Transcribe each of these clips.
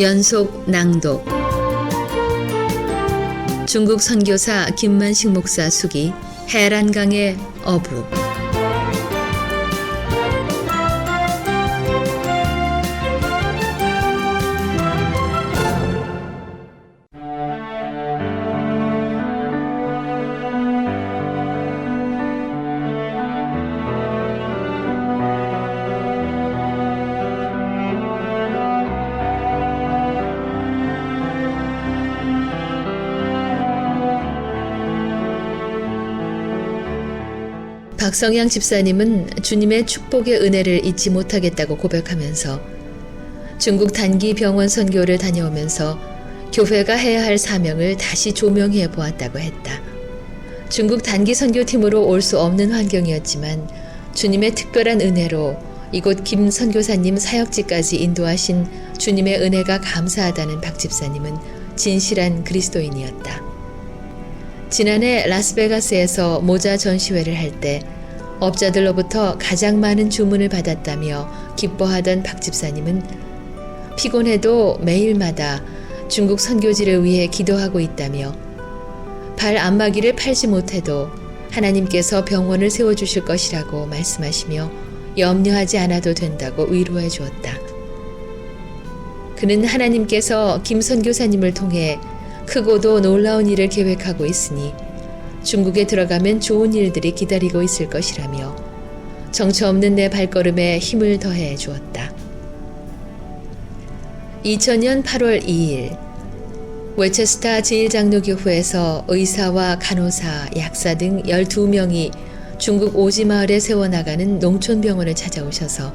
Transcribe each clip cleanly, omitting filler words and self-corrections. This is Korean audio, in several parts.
연속 낭독. 중국 선교사 김만식 목사 수기 해란강의 어부. 박성양 집사님은 주님의 축복의 은혜를 잊지 못하겠다고 고백하면서 중국 단기 병원 선교를 다녀오면서 교회가 해야 할 사명을 다시 조명해 보았다고 했다. 중국 단기 선교팀으로 올 수 없는 환경이었지만 주님의 특별한 은혜로 이곳 김 선교사님 사역지까지 인도하신 주님의 은혜가 감사하다는 박 집사님은 진실한 그리스도인이었다. 지난해 라스베가스에서 모자 전시회를 할 때 업자들로부터 가장 많은 주문을 받았다며 기뻐하던 박 집사님은 피곤해도 매일마다 중국 선교지를 위해 기도하고 있다며 발 안마기를 팔지 못해도 하나님께서 병원을 세워주실 것이라고 말씀하시며 염려하지 않아도 된다고 위로해 주었다. 그는 하나님께서 김 선교사님을 통해 크고도 놀라운 일을 계획하고 있으니 중국에 들어가면 좋은 일들이 기다리고 있을 것이라며 정처 없는 내 발걸음에 힘을 더해 주었다. 2000년 8월 2일 웨체스타 제1장로교회에서 의사와 간호사, 약사 등 12명이 중국 오지마을에 세워나가는 농촌병원을 찾아오셔서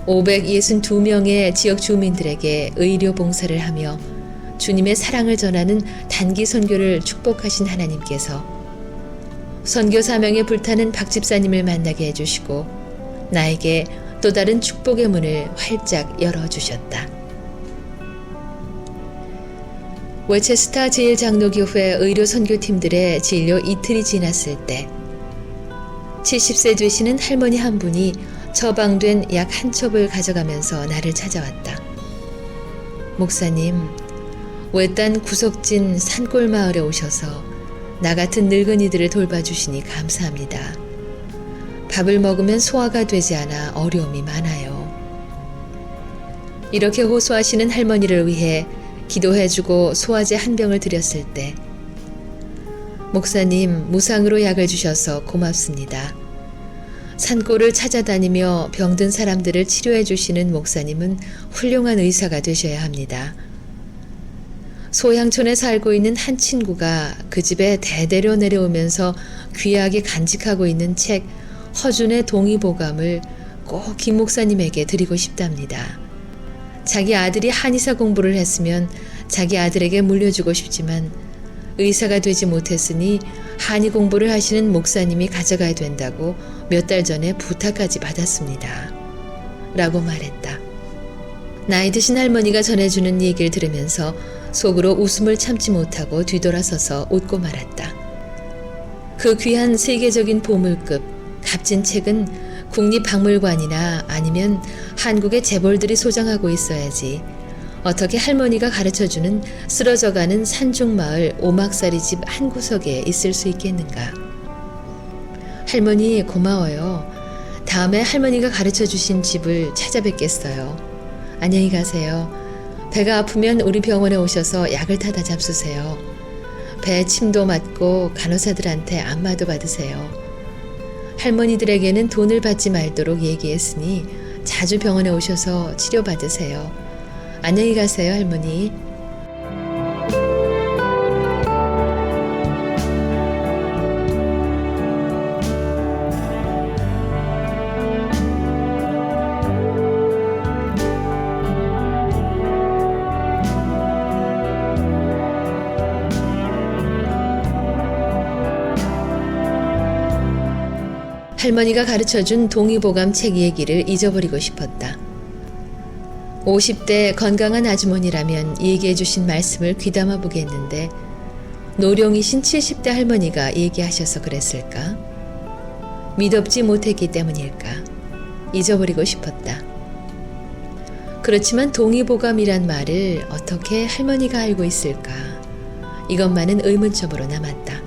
562명의 지역 주민들에게 의료 봉사를 하며 주님의 사랑을 전하는 단기 선교를 축복하신 하나님께서 선교 사명에 불타는 박 집사님을 만나게 해주시고 나에게 또 다른 축복의 문을 활짝 열어주셨다. 웨체스타 제1장로교회 의료 선교팀들의 진료 이틀이 지났을 때 70세 되시는 할머니 한 분이 처방된 약 한 첩을 가져가면서 나를 찾아왔다. 목사님, 외딴 구석진 산골 마을에 오셔서 나 같은 늙은이들을 돌봐주시니 감사합니다. 밥을 먹으면 소화가 되지 않아 어려움이 많아요. 이렇게 호소하시는 할머니를 위해 기도해주고 소화제 한 병을 드렸을 때 목사님, 무상으로 약을 주셔서 고맙습니다. 산골을 찾아다니며 병든 사람들을 치료해 주시는 목사님은 훌륭한 의사가 되셔야 합니다. 소양촌에 살고 있는 한 친구가 그 집에 대대로 내려오면서 귀하게 간직하고 있는 책 허준의 동의보감을 꼭 김 목사님에게 드리고 싶답니다. 자기 아들이 한의사 공부를 했으면 자기 아들에게 물려주고 싶지만 의사가 되지 못했으니 한의 공부를 하시는 목사님이 가져가야 된다고 몇 달 전에 부탁까지 받았습니다. 라고 말했다. 나이 드신 할머니가 전해주는 얘기를 들으면서 속으로 웃음을 참지 못하고 뒤돌아서서 웃고 말았다. 그 귀한 세계적인 보물급, 값진 책은 국립박물관이나 아니면 한국의 재벌들이 소장하고 있어야지 어떻게 할머니가 가르쳐주는 쓰러져가는 산중마을 오막살이 집 한 구석에 있을 수 있겠는가. 할머니 고마워요. 다음에 할머니가 가르쳐주신 집을 찾아뵙겠어요. 안녕히 가세요. 배가 아프면 우리 병원에 오셔서 약을 타다 잡수세요. 배에 침도 맞고 간호사들한테 안마도 받으세요. 할머니들에게는 돈을 받지 말도록 얘기했으니 자주 병원에 오셔서 치료받으세요. 안녕히 가세요, 할머니. 할머니가 가르쳐준 동의보감 책 얘기를 잊어버리고 싶었다. 50대 건강한 아주머니라면 얘기해 주신 말씀을 귀담아 보겠는데 노령이신 70대 할머니가 얘기하셔서 그랬을까? 믿업지 못했기 때문일까? 잊어버리고 싶었다. 그렇지만 동의보감이란 말을 어떻게 할머니가 알고 있을까? 이것만은 의문점으로 남았다.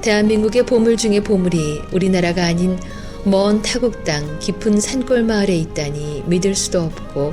대한민국의 보물 중의 보물이 우리나라가 아닌 먼 타국 땅 깊은 산골 마을에 있다니 믿을 수도 없고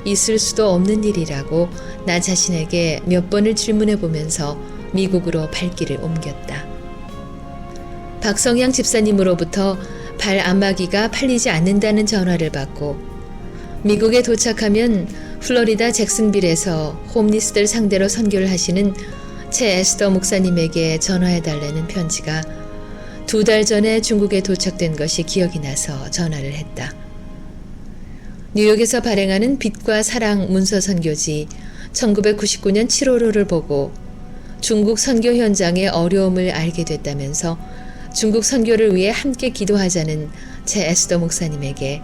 있을 수도 없는 일이라고 나 자신에게 몇 번을 질문해 보면서 미국으로 발길을 옮겼다. 박성양 집사님으로부터 발 안마기가 팔리지 않는다는 전화를 받고 미국에 도착하면 플로리다 잭슨빌에서 홈리스들 상대로 선교를 하시는 채 에스더 목사님에게 전화해달라는 편지가 2달 전에 중국에 도착된 것이 기억이 나서 전화를 했다. 뉴욕에서 발행하는 빛과 사랑 문서 선교지 1999년 7월호를 보고 중국 선교 현장의 어려움을 알게 됐다면서 중국 선교를 위해 함께 기도하자는 채 에스더 목사님에게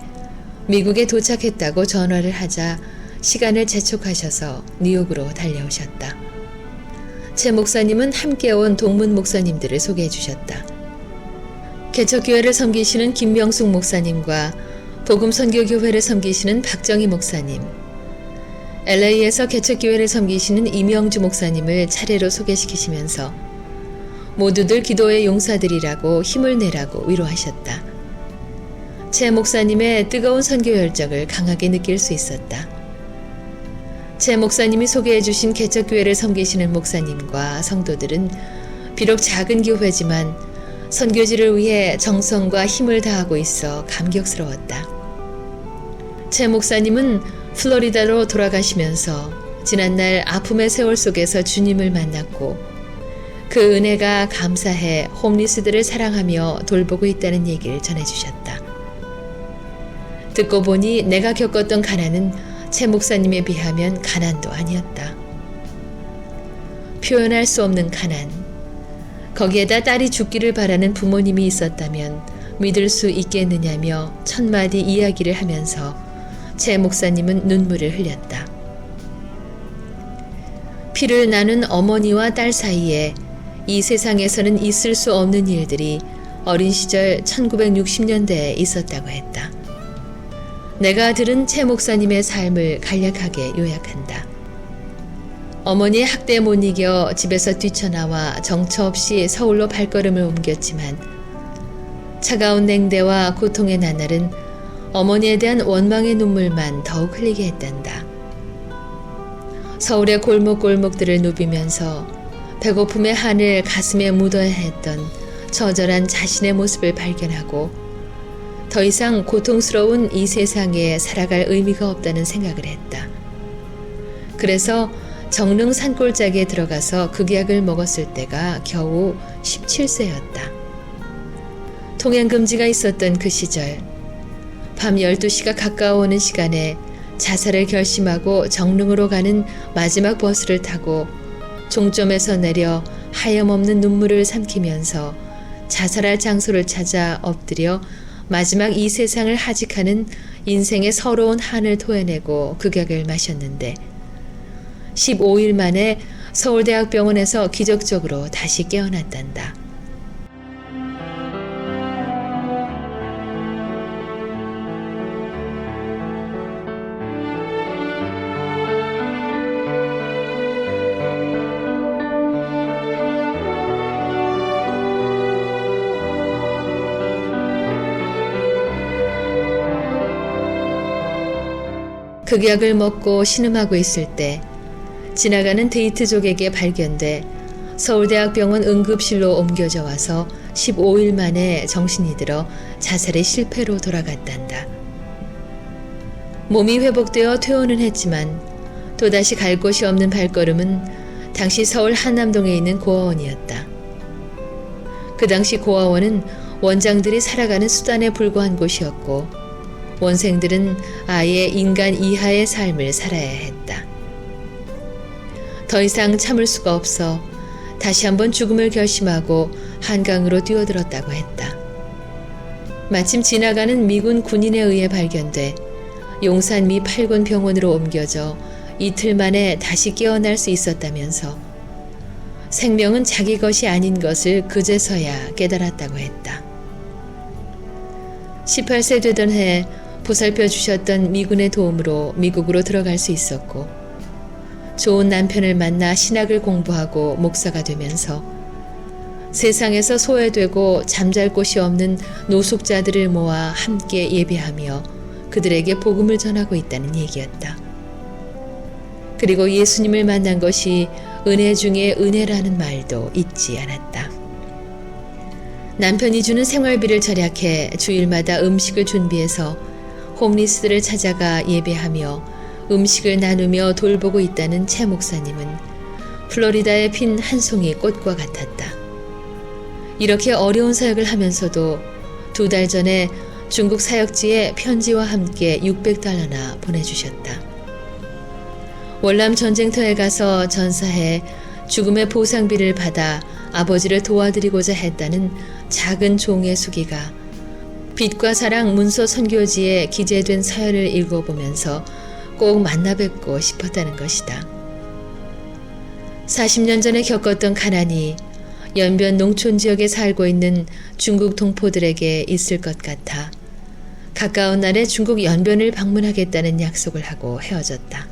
미국에 도착했다고 전화를 하자 시간을 재촉하셔서 뉴욕으로 달려오셨다. 채 목사님은 함께 온 동문 목사님들을 소개해 주셨다. 개척교회를 섬기시는 김명숙 목사님과 복음선교교회를 섬기시는 박정희 목사님, LA에서 개척교회를 섬기시는 이명주 목사님을 차례로 소개시키시면서 모두들 기도의 용사들이라고 힘을 내라고 위로하셨다. 채 목사님의 뜨거운 선교 열정을 강하게 느낄 수 있었다. 채 목사님이 소개해 주신 개척교회를 섬기시는 목사님과 성도들은 비록 작은 교회지만 선교지를 위해 정성과 힘을 다하고 있어 감격스러웠다. 채 목사님은 플로리다로 돌아가시면서 지난날 아픔의 세월 속에서 주님을 만났고 그 은혜가 감사해 홈리스들을 사랑하며 돌보고 있다는 얘기를 전해주셨다. 듣고 보니 내가 겪었던 가난은 채 목사님에 비하면 가난도 아니었다. 표현할 수 없는 가난. 거기에다 딸이 죽기를 바라는 부모님이 있었다면 믿을 수 있겠느냐며 1000마디 이야기를 하면서 채 목사님은 눈물을 흘렸다. 피를 나눈 어머니와 딸 사이에 이 세상에서는 있을 수 없는 일들이 어린 시절 1960년대에 있었다고 했다. 내가 들은 채 목사님의 삶을 간략하게 요약한다. 어머니의 학대에 못 이겨 집에서 뛰쳐나와 정처 없이 서울로 발걸음을 옮겼지만 차가운 냉대와 고통의 나날은 어머니에 대한 원망의 눈물만 더욱 흘리게 했단다. 서울의 골목골목들을 누비면서 배고픔의 한을 가슴에 묻어야 했던 처절한 자신의 모습을 발견하고 더 이상 고통스러운 이 세상에 살아갈 의미가 없다는 생각을 했다. 그래서 정릉 산골짜기에 들어가서 극약을 먹었을 때가 겨우 17세였다. 통행금지가 있었던 그 시절, 밤 12시가 가까워오는 시간에 자살을 결심하고 정릉으로 가는 마지막 버스를 타고 종점에서 내려 하염없는 눈물을 삼키면서 자살할 장소를 찾아 엎드려 마지막 이 세상을 하직하는 인생의 서러운 한을 토해내고 극약을 마셨는데 15일 만에 서울대학병원에서 기적적으로 다시 깨어났단다. 극약을 먹고 신음하고 있을 때 지나가는 데이트족에게 발견돼 서울대학병원 응급실로 옮겨져 와서 15일 만에 정신이 들어 자살의 실패로 돌아갔단다. 몸이 회복되어 퇴원은 했지만 또다시 갈 곳이 없는 발걸음은 당시 서울 한남동에 있는 고아원이었다. 그 당시 고아원은 원장들이 살아가는 수단에 불과한 곳이었고 원생들은 아예 인간 이하의 삶을 살아야 했다. 더 이상 참을 수가 없어 다시 한번 죽음을 결심하고 한강으로 뛰어들었다고 했다. 마침 지나가는 미군 군인에 의해 발견돼 용산 미 8군 병원으로 옮겨져 이틀 만에 다시 깨어날 수 있었다면서 생명은 자기 것이 아닌 것을 그제서야 깨달았다고 했다. 18세 되던 해 보살펴 주셨던 미군의 도움으로 미국으로 들어갈 수 있었고, 좋은 남편을 만나 신학을 공부하고 목사가 되면서 세상에서 소외되고 잠잘 곳이 없는 노숙자들을 모아 함께 예배하며 그들에게 복음을 전하고 있다는 얘기였다. 그리고 예수님을 만난 것이 은혜 중에 은혜라는 말도 잊지 않았다. 남편이 주는 생활비를 절약해 주일마다 음식을 준비해서 홈리스들을 찾아가 예배하며 음식을 나누며 돌보고 있다는 최 목사님은 플로리다에 핀 한 송이 꽃과 같았다. 이렇게 어려운 사역을 하면서도 2달 전에 중국 사역지에 편지와 함께 $600나 보내주셨다. 월남 전쟁터에 가서 전사해 죽음의 보상비를 받아 아버지를 도와드리고자 했다는 작은 종의 수기가 빛과 사랑 문서 선교지에 기재된 사연을 읽어보면서 꼭 만나 뵙고 싶었다는 것이다. 40년 전에 겪었던 가난이 연변 농촌 지역에 살고 있는 중국 동포들에게 있을 것 같아 가까운 날에 중국 연변을 방문하겠다는 약속을 하고 헤어졌다.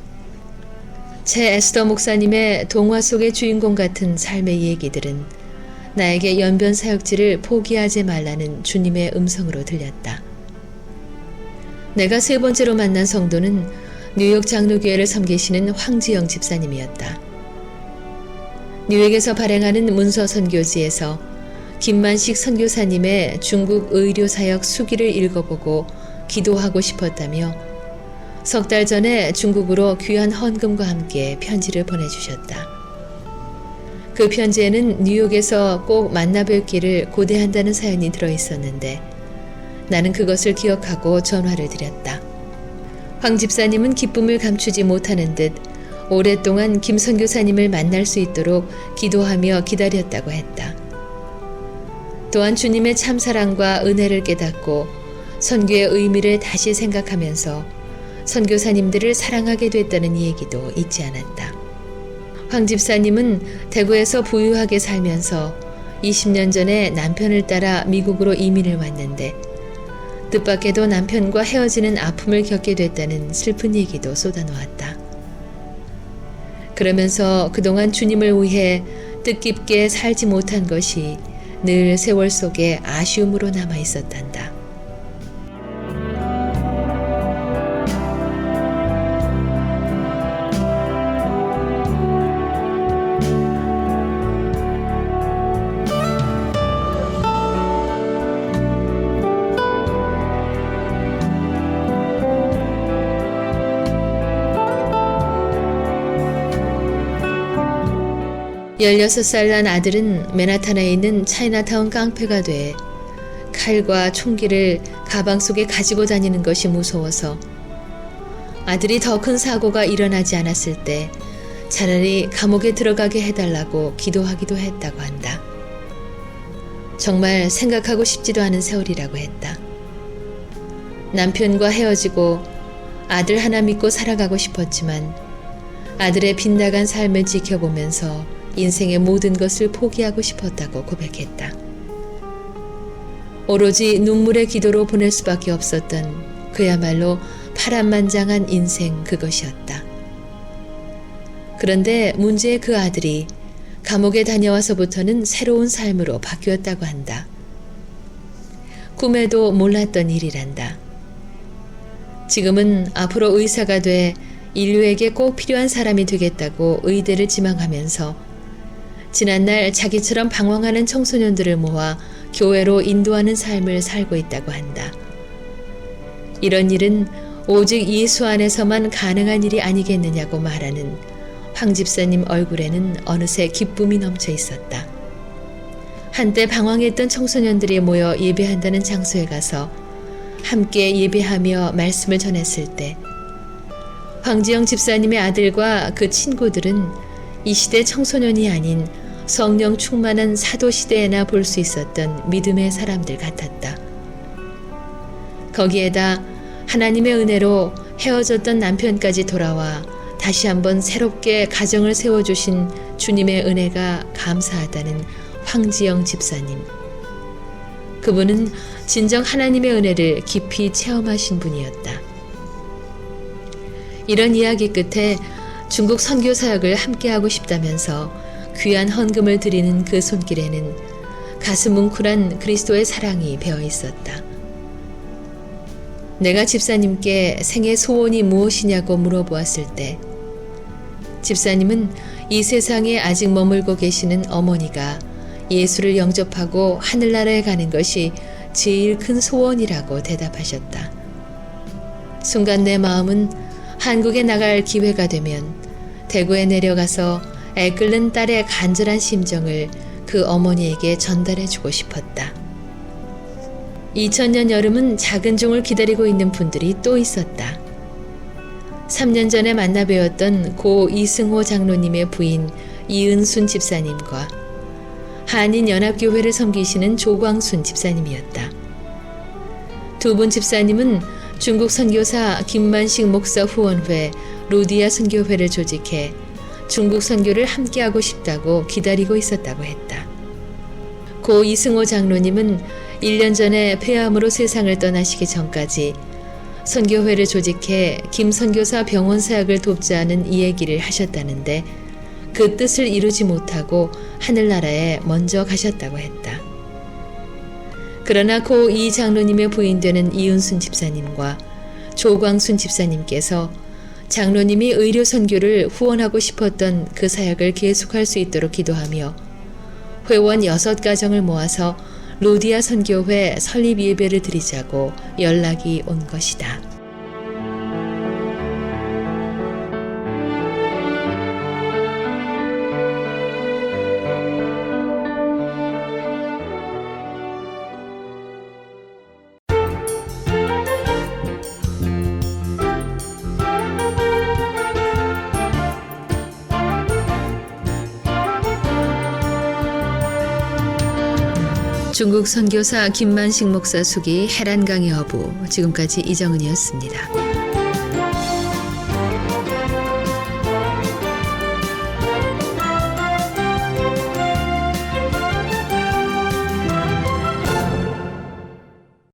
제 에스더 목사님의 동화 속의 주인공 같은 삶의 얘기들은 나에게 연변 사역지를 포기하지 말라는 주님의 음성으로 들렸다. 내가 3번째로 만난 성도는 뉴욕 장로교회를 섬기시는 황지영 집사님이었다. 뉴욕에서 발행하는 문서 선교지에서 김만식 선교사님의 중국 의료사역 수기를 읽어보고 기도하고 싶었다며 석 달 전에 중국으로 귀한 헌금과 함께 편지를 보내주셨다. 그 편지에는 뉴욕에서 꼭 만나 뵙기를 고대한다는 사연이 들어있었는데 나는 그것을 기억하고 전화를 드렸다. 황 집사님은 기쁨을 감추지 못하는 듯 오랫동안 김 선교사님을 만날 수 있도록 기도하며 기다렸다고 했다. 또한 주님의 참사랑과 은혜를 깨닫고 선교의 의미를 다시 생각하면서 선교사님들을 사랑하게 됐다는 얘기도 잊지 않았다. 황 집사님은 대구에서 부유하게 살면서 20년 전에 남편을 따라 미국으로 이민을 왔는데 뜻밖에도 남편과 헤어지는 아픔을 겪게 됐다는 슬픈 얘기도 쏟아놓았다. 그러면서 그동안 주님을 위해 뜻깊게 살지 못한 것이 늘 세월 속에 아쉬움으로 남아 있었단다. 열여섯 살 난 아들은 맨하탄에 있는 차이나타운 깡패가 돼 칼과 총기를 가방 속에 가지고 다니는 것이 무서워서 아들이 더 큰 사고가 일어나지 않았을 때 차라리 감옥에 들어가게 해달라고 기도하기도 했다고 한다. 정말 생각하고 싶지도 않은 세월이라고 했다. 남편과 헤어지고 아들 하나 믿고 살아가고 싶었지만 아들의 빗나간 삶을 지켜보면서 인생의 모든 것을 포기하고 싶었다고 고백했다. 오로지 눈물의 기도로 보낼 수밖에 없었던 그야말로 파란만장한 인생 그것이었다. 그런데 문제의 그 아들이 감옥에 다녀와서부터는 새로운 삶으로 바뀌었다고 한다. 꿈에도 몰랐던 일이란다. 지금은 앞으로 의사가 돼 인류에게 꼭 필요한 사람이 되겠다고 의대를 지망하면서 지난날 자기처럼 방황하는 청소년들을 모아 교회로 인도하는 삶을 살고 있다고 한다. 이런 일은 오직 예수 안에서만 가능한 일이 아니겠느냐고 말하는 황 집사님 얼굴에는 어느새 기쁨이 넘쳐 있었다. 한때 방황했던 청소년들이 모여 예배한다는 장소에 가서 함께 예배하며 말씀을 전했을 때 황지영 집사님의 아들과 그 친구들은 이 시대 청소년이 아닌 성령 충만한 사도 시대에나 볼 수 있었던 믿음의 사람들 같았다. 거기에다 하나님의 은혜로 헤어졌던 남편까지 돌아와 다시 한번 새롭게 가정을 세워주신 주님의 은혜가 감사하다는 황지영 집사님. 그분은 진정 하나님의 은혜를 깊이 체험하신 분이었다. 이런 이야기 끝에 중국 선교 사역을 함께하고 싶다면서 귀한 헌금을 드리는 그 손길에는 가슴 뭉클한 그리스도의 사랑이 배어 있었다. 내가 집사님께 생애 소원이 무엇이냐고 물어보았을 때 집사님은 이 세상에 아직 머물고 계시는 어머니가 예수를 영접하고 하늘나라에 가는 것이 제일 큰 소원이라고 대답하셨다. 순간 내 마음은 한국에 나갈 기회가 되면 대구에 내려가서 애끓는 딸의 간절한 심정을 그 어머니에게 전달해주고 싶었다. 2000년 여름은 작은 종을 기다리고 있는 분들이 또 있었다. 3년 전에 만나 뵈었던 고 이승호 장로님의 부인 이은순 집사님과 한인연합교회를 섬기시는 조광순 집사님이었다. 두 분 집사님은 중국 선교사 김만식 목사 후원회 루디아 선교회를 조직해 중국 선교를 함께하고 싶다고 기다리고 있었다고 했다. 고 이승호 장로님은 1년 전에 폐암으로 세상을 떠나시기 전까지 선교회를 조직해 김 선교사 병원 사역을 돕자는 이 얘기를 하셨다는데 그 뜻을 이루지 못하고 하늘나라에 먼저 가셨다고 했다. 그러나 고 이 장로님의 부인 되는 이은순 집사님과 조광순 집사님께서 장로님이 의료 선교를 후원하고 싶었던 그 사역을 계속할 수 있도록 기도하며 회원 6가정을 모아서 루디아 선교회 설립 예배를 드리자고 연락이 온 것이다. 중국 선교사 김만식 목사 수기 해란강의 어부, 지금까지 이정은이었습니다.